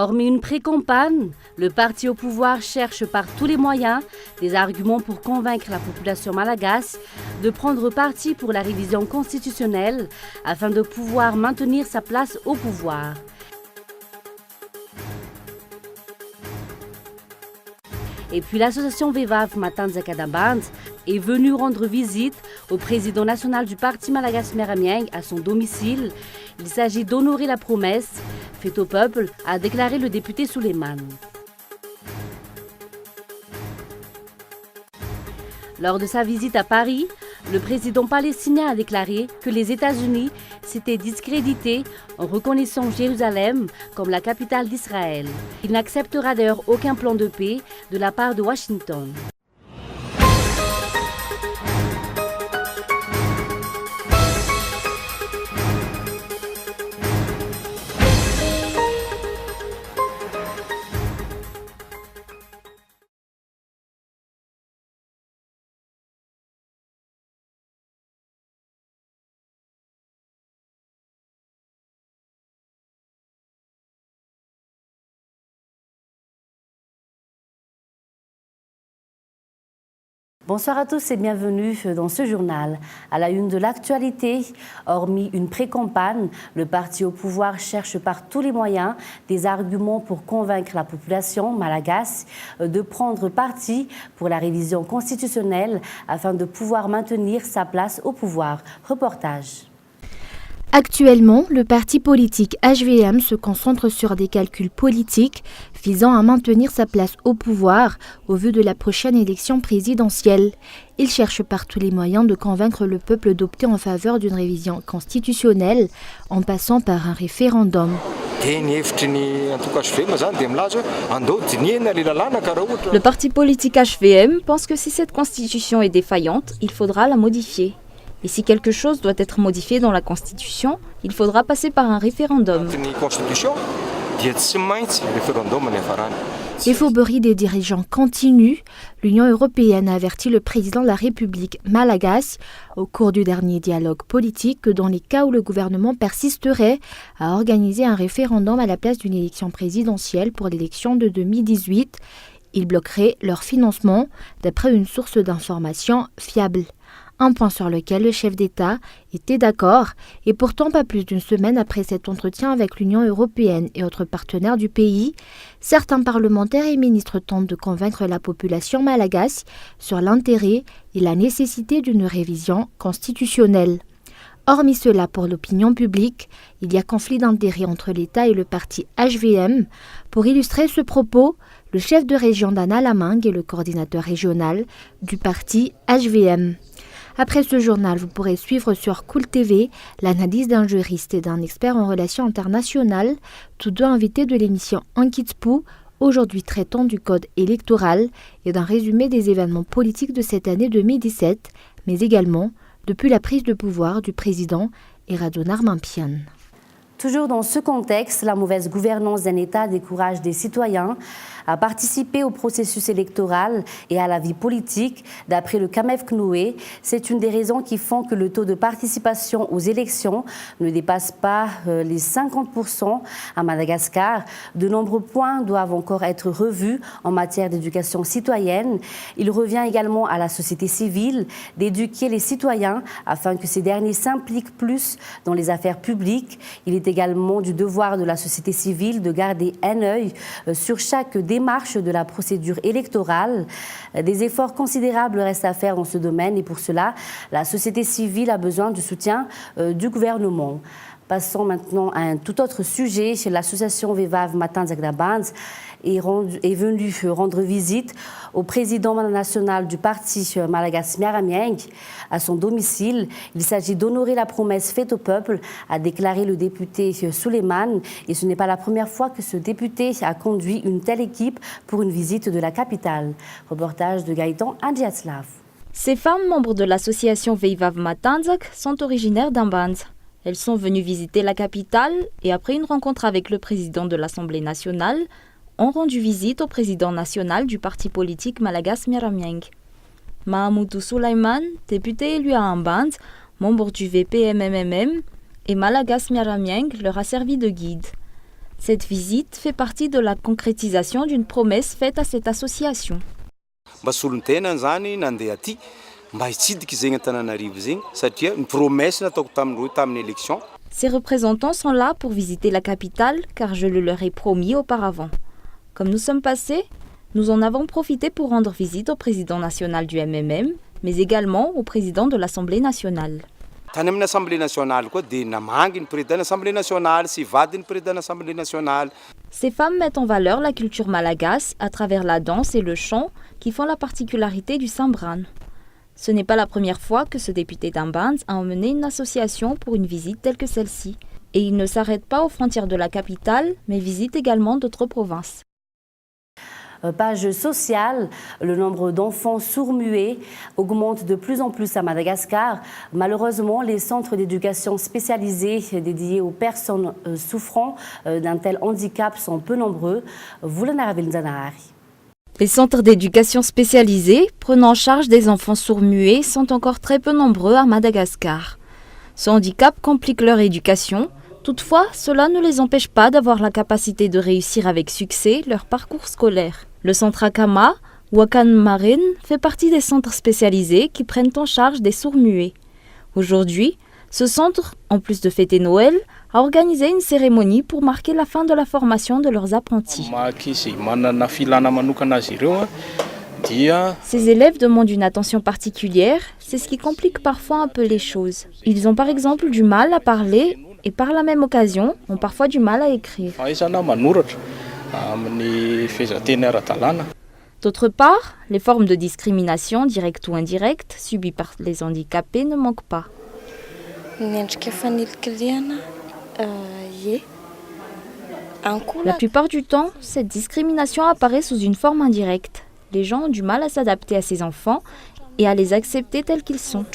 Hormis une pré-campagne, le parti au pouvoir cherche par tous les moyens des arguments pour convaincre la population malgache de prendre parti pour la révision constitutionnelle afin de pouvoir maintenir sa place au pouvoir. Et puis l'association Vevav Matanzak Adaband est venue rendre visite au président national du parti malagasy Miaramieng à son domicile. Il s'agit d'honorer la promesse faite au peuple, a déclaré le député Souleymane. Lors de sa visite à Paris, le président palestinien a déclaré que les États-Unis s'étaient discrédités en reconnaissant Jérusalem comme la capitale d'Israël. Il n'acceptera d'ailleurs aucun plan de paix de la part de Washington. Bonsoir à tous et bienvenue dans ce journal. À la une de l'actualité, hormis une pré-campagne, le parti au pouvoir cherche par tous les moyens des arguments pour convaincre la population malgache de prendre parti pour la révision constitutionnelle afin de pouvoir maintenir sa place au pouvoir. Reportage. Actuellement, le parti politique HVM se concentre sur des calculs politiques visant à maintenir sa place au pouvoir au vu de la prochaine élection présidentielle. Il cherche par tous les moyens de convaincre le peuple d'opter en faveur d'une révision constitutionnelle en passant par un référendum. Le parti politique HVM pense que si cette constitution est défaillante, il faudra la modifier. Et si quelque chose doit être modifié dans la Constitution, il faudra passer par un référendum. Les fourberies des dirigeants continuent. L'Union européenne a averti le président de la République malgache au cours du dernier dialogue politique que dans les cas où le gouvernement persisterait à organiser un référendum à la place d'une élection présidentielle pour l'élection de 2018, il bloquerait leur financement d'après une source d'information fiable. Un point sur lequel le chef d'État était d'accord, et pourtant pas plus d'une semaine après cet entretien avec l'Union européenne et autres partenaires du pays, certains parlementaires et ministres tentent de convaincre la population malgache sur l'intérêt et la nécessité d'une révision constitutionnelle. Hormis cela, pour l'opinion publique, il y a conflit d'intérêts entre l'État et le parti HVM. Pour illustrer ce propos, le chef de région d'Anna Laming est le coordinateur régional du parti HVM. Après ce journal, vous pourrez suivre sur Cool TV l'analyse d'un juriste et d'un expert en relations internationales, tous deux invités de l'émission Ankitspu, aujourd'hui traitant du code électoral et d'un résumé des événements politiques de cette année 2017, mais également depuis la prise de pouvoir du président Eradjon Armampian. Toujours dans ce contexte, la mauvaise gouvernance d'un État décourage des citoyens à participer au processus électoral et à la vie politique. D'après le CAMEF CNOE, c'est une des raisons qui font que le taux de participation aux élections ne dépasse pas les 50% à Madagascar. De nombreux points doivent encore être revus en matière d'éducation citoyenne. Il revient également à la société civile d'éduquer les citoyens afin que ces derniers s'impliquent plus dans les affaires publiques. Il est également du devoir de la société civile de garder un œil sur chaque démarche de la procédure électorale. Des efforts considérables restent à faire dans ce domaine et pour cela, la société civile a besoin du soutien du gouvernement. Passons maintenant à un tout autre sujet. L'association Vevav Matanzak Adaband est venue rendre visite au président national du parti malagasy Miaramieng à son domicile. Il s'agit d'honorer la promesse faite au peuple, a déclaré le député Souleymane. Et ce n'est pas la première fois que ce député a conduit une telle équipe pour une visite de la capitale. Reportage de Gaëtan Adjiatslav. Ces femmes membres de l'association Vevav Matanzak sont originaires d'Amband. Elles sont venues visiter la capitale et après une rencontre avec le président de l'Assemblée nationale, ont rendu visite au président national du parti politique malagasy Miaramieng. Mahamoudou Souleymane, député élu à Amband, membre du VPMMM, et Malagasy Miaramieng leur a servi de guide. Cette visite fait partie de la concrétisation d'une promesse faite à cette association. Ces représentants sont là pour visiter la capitale car je le leur ai promis auparavant. Comme nous sommes passés, nous en avons profité pour rendre visite au président national du MMM, mais également au président de l'Assemblée nationale. Ces femmes mettent en valeur la culture malagasse à travers la danse et le chant qui font la particularité du Sambran. Ce n'est pas la première fois que ce député d'Ambanz a emmené une association pour une visite telle que celle-ci. Et il ne s'arrête pas aux frontières de la capitale, mais visite également d'autres provinces. Page sociale, le nombre d'enfants sourds-muets augmente de plus en plus à Madagascar. Malheureusement, les centres d'éducation spécialisés dédiés aux personnes souffrant d'un tel handicap sont peu nombreux. Les centres d'éducation spécialisés prenant en charge des enfants sourds-muets sont encore très peu nombreux à Madagascar. Ce handicap complique leur éducation. Toutefois, cela ne les empêche pas d'avoir la capacité de réussir avec succès leur parcours scolaire. Le centre Akama, Wakan Marin, fait partie des centres spécialisés qui prennent en charge des sourds-muets. Aujourd'hui, ce centre, en plus de fêter Noël, a organisé une cérémonie pour marquer la fin de la formation de leurs apprentis. Ces élèves demandent une attention particulière, c'est ce qui complique parfois un peu les choses. Ils ont par exemple du mal à parler et par la même occasion ont parfois du mal à écrire. D'autre part, les formes de discrimination, directes ou indirectes, subies par les handicapés ne manquent pas. La plupart du temps, cette discrimination apparaît sous une forme indirecte. Les gens ont du mal à s'adapter à ces enfants et à les accepter tels qu'ils sont.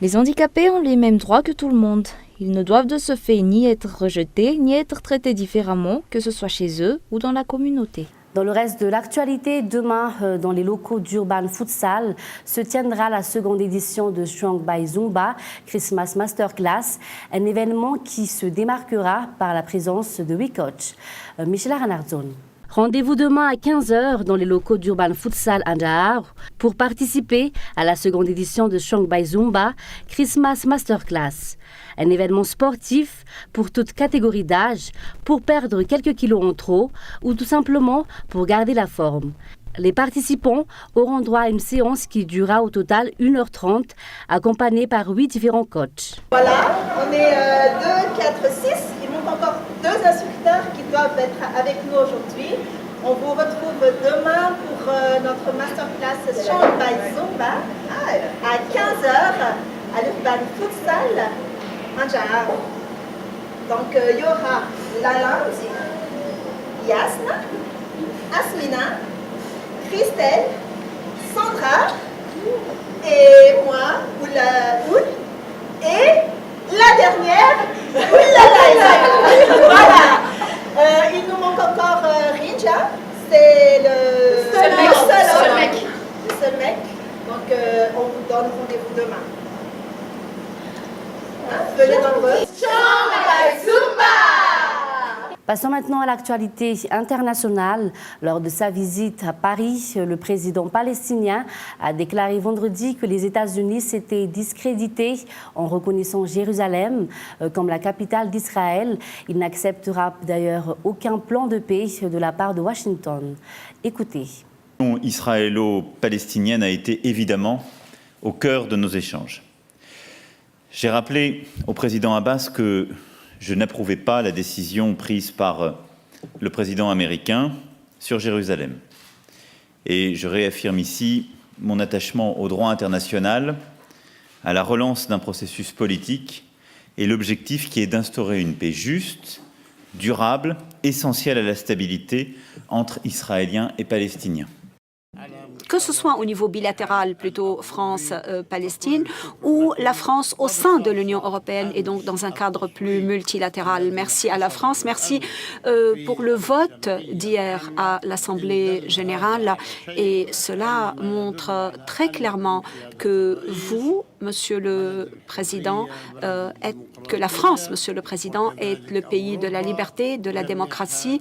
Les handicapés ont les mêmes droits que tout le monde. Ils ne doivent de ce fait ni être rejetés, ni être traités différemment, que ce soit chez eux ou dans la communauté. Dans le reste de l'actualité, demain, dans les locaux d'Urban Futsal, se tiendra la seconde édition de Strong by Zumba, Christmas Masterclass, un événement qui se démarquera par la présence de 8 coachs. Michela Ranardzon. Rendez-vous demain à 15h dans les locaux d'Urban Futsal à Ndahar pour participer à la seconde édition de Strong by Zumba, Christmas Masterclass. Un événement sportif pour toute catégorie d'âge, pour perdre quelques kilos en trop ou tout simplement pour garder la forme. Les participants auront droit à une séance qui durera au total 1h30, accompagnée par 8 différents coachs. Voilà, on est 2, 4, 6. Il manque encore 2 instructeurs qui doivent être avec nous aujourd'hui. On vous retrouve demain pour notre masterclass Strong by Zumba à 15h à l'Urban Futsal. Donc il y aura Lalande, Yasna, Asmina, Christelle, Sandra et moi, Oul, et la dernière, Voilà. Il nous manque encore Rinja, c'est le seul mec. Donc on vous donne rendez-vous demain. Venez nombreux. Passons maintenant à l'actualité internationale. Lors de sa visite à Paris, le président palestinien a déclaré vendredi que les États-Unis s'étaient discrédités en reconnaissant Jérusalem comme la capitale d'Israël. Il n'acceptera d'ailleurs aucun plan de paix de la part de Washington. Écoutez. La question israélo-palestinienne a été évidemment au cœur de nos échanges. J'ai rappelé au président Abbas que je n'approuvais pas la décision prise par le président américain sur Jérusalem. Et je réaffirme ici mon attachement au droit international, à la relance d'un processus politique et l'objectif qui est d'instaurer une paix juste, durable, essentielle à la stabilité entre Israéliens et Palestiniens. Que ce soit au niveau bilatéral, plutôt France-Palestine, ou la France au sein de l'Union européenne et donc dans un cadre plus multilatéral. Merci à la France, merci pour le vote d'hier à l'Assemblée générale. Et cela montre très clairement que vous, Monsieur le Président, que la France, Monsieur le Président, est le pays de la liberté, de la démocratie,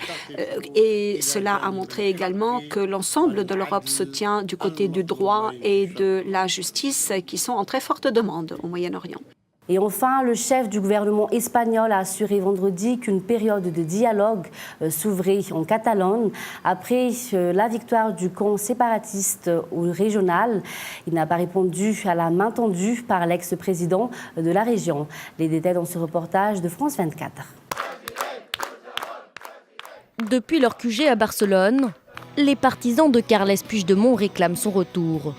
et cela a montré également que l'ensemble de l'Europe se tient du côté du droit et de la justice, qui sont en très forte demande au Moyen-Orient. Et enfin, le chef du gouvernement espagnol a assuré vendredi qu'une période de dialogue s'ouvrait en Catalogne après la victoire du camp séparatiste régional. Il n'a pas répondu à la main tendue par l'ex-président de la région. Les détails dans ce reportage de France 24. Depuis leur QG à Barcelone, les partisans de Carles Puigdemont réclament son retour.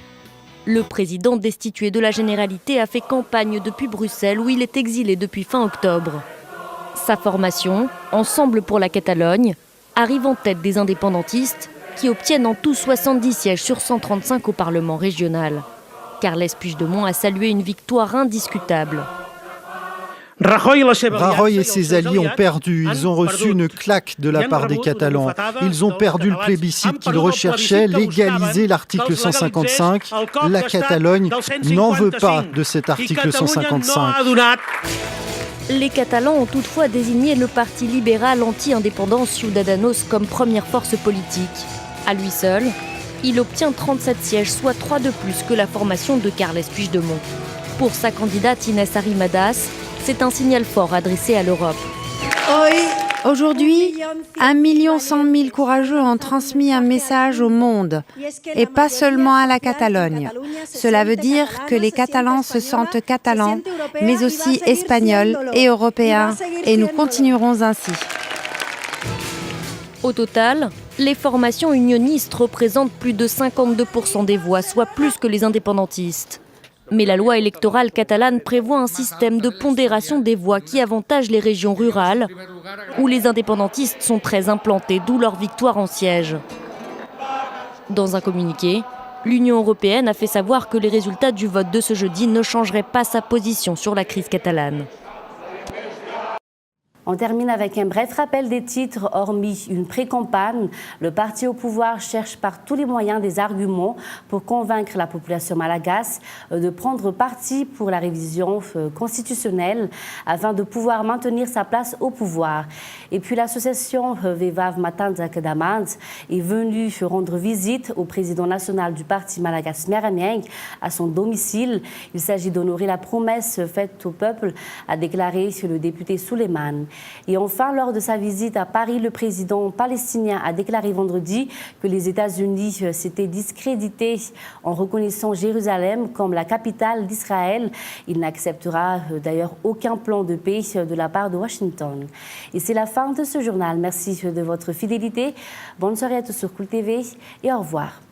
Le président destitué de la Généralité a fait campagne depuis Bruxelles où il est exilé depuis fin octobre. Sa formation, Ensemble pour la Catalogne, arrive en tête des indépendantistes qui obtiennent en tout 70 sièges sur 135 au Parlement régional. Carles Puigdemont a salué une victoire indiscutable. Rajoy et ses alliés ont perdu. Ils ont reçu une claque de la part des Catalans. Ils ont perdu le plébiscite qu'ils recherchaient, légaliser l'article 155. La Catalogne n'en veut pas de cet article 155. Les Catalans ont toutefois désigné le parti libéral anti-indépendance Ciudadanos comme première force politique. À lui seul, il obtient 37 sièges, soit 3 de plus que la formation de Carles Puigdemont. Pour sa candidate Inés Arrimadas, c'est un signal fort adressé à l'Europe. Aujourd'hui, 1 100 000 courageux ont transmis un message au monde, et pas seulement à la Catalogne. Cela veut dire que les Catalans se sentent catalans, mais aussi espagnols et européens, et nous continuerons ainsi. Au total, les formations unionistes représentent plus de 52% des voix, soit plus que les indépendantistes. Mais la loi électorale catalane prévoit un système de pondération des voix qui avantage les régions rurales, où les indépendantistes sont très implantés, d'où leur victoire en siège. Dans un communiqué, l'Union européenne a fait savoir que les résultats du vote de ce jeudi ne changeraient pas sa position sur la crise catalane. On termine avec un bref rappel des titres. Hormis une pré-campagne, le parti au pouvoir cherche par tous les moyens des arguments pour convaincre la population malagasy de prendre parti pour la révision constitutionnelle afin de pouvoir maintenir sa place au pouvoir. Et puis l'association Vevav Matanzak Damans est venue rendre visite au président national du parti malagasy Meramieng à son domicile. Il s'agit d'honorer la promesse faite au peuple, a déclaré le député Souleymane. Et enfin, lors de sa visite à Paris, le président palestinien a déclaré vendredi que les États-Unis s'étaient discrédités en reconnaissant Jérusalem comme la capitale d'Israël. Il n'acceptera d'ailleurs aucun plan de paix de la part de Washington. Et c'est la fin de ce journal. Merci de votre fidélité. Bonne soirée à tous sur Cool TV et au revoir.